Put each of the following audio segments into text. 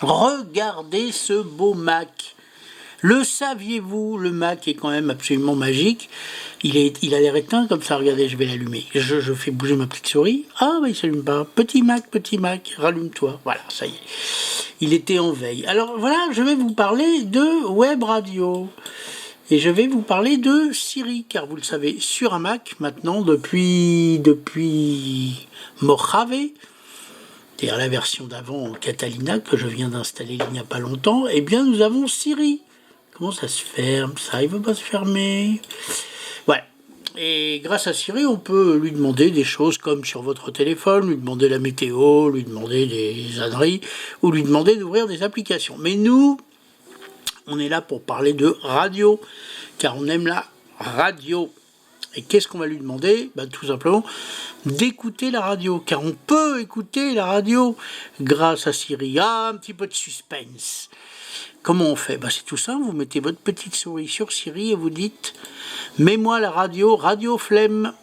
Regardez ce beau Mac. Le saviez-vous, le Mac est quand même absolument magique. Il a l'air éteint comme ça, regardez, je vais l'allumer. Je fais bouger ma petite souris. Ah, bah, il s'allume pas. Petit Mac, rallume-toi. Voilà, ça y est. Il était en veille. Alors voilà, je vais vous parler de web radio. Et je vais vous parler de Siri, car vous le savez, sur un Mac, maintenant, depuis Mojave, c'est-à-dire la version d'avant en Catalina, que je viens d'installer il n'y a pas longtemps, eh bien, nous avons Siri. Comment ça se ferme, ça? Il ne veut pas se fermer. Voilà. Et grâce à Siri, on peut lui demander des choses comme sur votre téléphone, lui demander la météo, lui demander des âneries, ou lui demander d'ouvrir des applications. Mais nous, on est là pour parler de radio, car on aime la radio. Et qu'est-ce qu'on va lui demander? Tout simplement d'écouter la radio, car on peut écouter la radio grâce à Siri. Ah, un petit peu de suspense. Comment on fait? C'est tout simple, vous mettez votre petite souris sur Siri et vous dites « Mets-moi la radio, Radio Flemme ».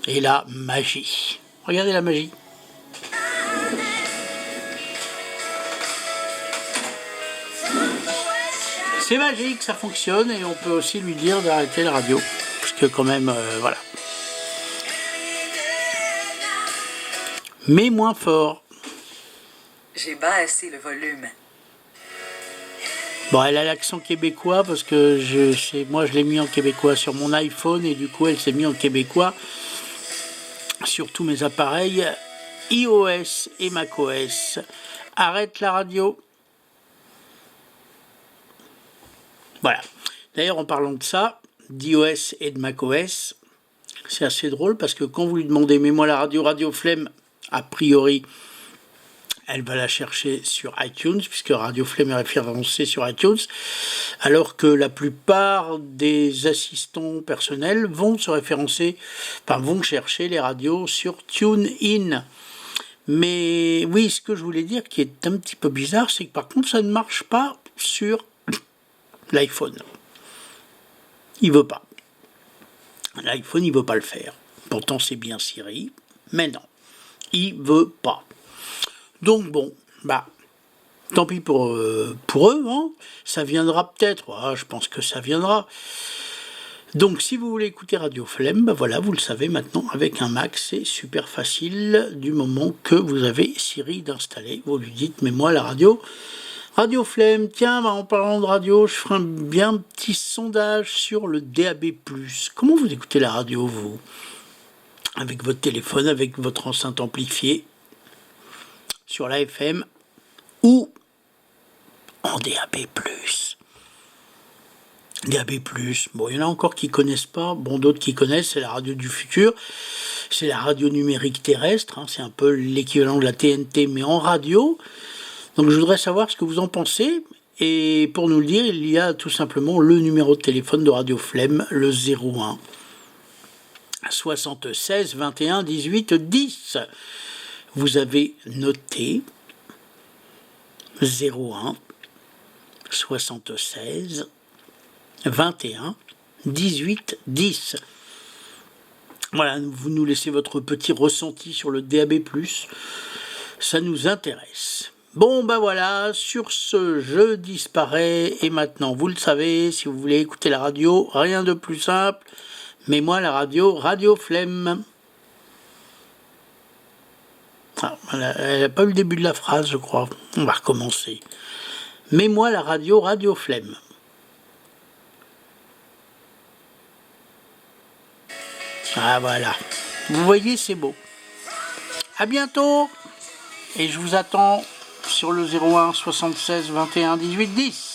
Et là, magie. Regardez la magie. C'est magique, ça fonctionne, et on peut aussi lui dire d'arrêter la radio. Parce que quand même, voilà. Mais moins fort. J'ai baissé le volume. Bon, elle a l'accent québécois parce que moi je l'ai mis en québécois sur mon iPhone et du coup elle s'est mise en québécois sur tous mes appareils iOS et macOS. Arrête la radio. Voilà. D'ailleurs, en parlant de ça, d'iOS et de macOS, c'est assez drôle parce que quand vous lui demandez « Mets-moi la radio, Radio Flemme », a priori, elle va la chercher sur iTunes, puisque Radio Flemme est référencé sur iTunes, alors que la plupart des assistants personnels vont vont chercher les radios sur TuneIn. Mais oui, ce que je voulais dire qui est un petit peu bizarre, c'est que par contre, ça ne marche pas sur l'iPhone. Il veut pas. L'iPhone, il veut pas le faire. Pourtant, c'est bien Siri, mais non, il veut pas. Donc bon, tant pis pour eux, hein. Ça viendra peut-être, je pense que ça viendra. Donc si vous voulez écouter Radio Flemme, voilà, vous le savez maintenant, avec un Mac, c'est super facile du moment que vous avez Siri d'installer. Vous lui dites, mets-moi la radio, Radio Flemme. Tiens, en parlant de radio, je ferai un petit sondage sur le DAB+. Comment vous écoutez la radio, vous? Avec votre téléphone, avec votre enceinte amplifiée, sur la FM ou en DAB+. DAB+, bon, il y en a encore qui connaissent pas, bon, d'autres qui connaissent, c'est la radio du futur, c'est la radio numérique terrestre, hein, c'est un peu l'équivalent de la TNT, mais en radio. Donc je voudrais savoir ce que vous en pensez, et pour nous le dire, il y a tout simplement le numéro de téléphone de Radio Flemme, le 01 76 21 18 10. Vous avez noté 01 76 21 18 10. Voilà, vous nous laissez votre petit ressenti sur le DAB+, ça nous intéresse. Bon, voilà, sur ce, je disparais, et maintenant, vous le savez, si vous voulez écouter la radio, rien de plus simple, mets-moi la radio, Radio Flemme. Elle n'a pas eu le début de la phrase, je crois. On va recommencer. Mets-moi la radio, Radio Flemme. Ah, voilà. Vous voyez, c'est beau. À bientôt. Et je vous attends sur le 01 76 21 18 10.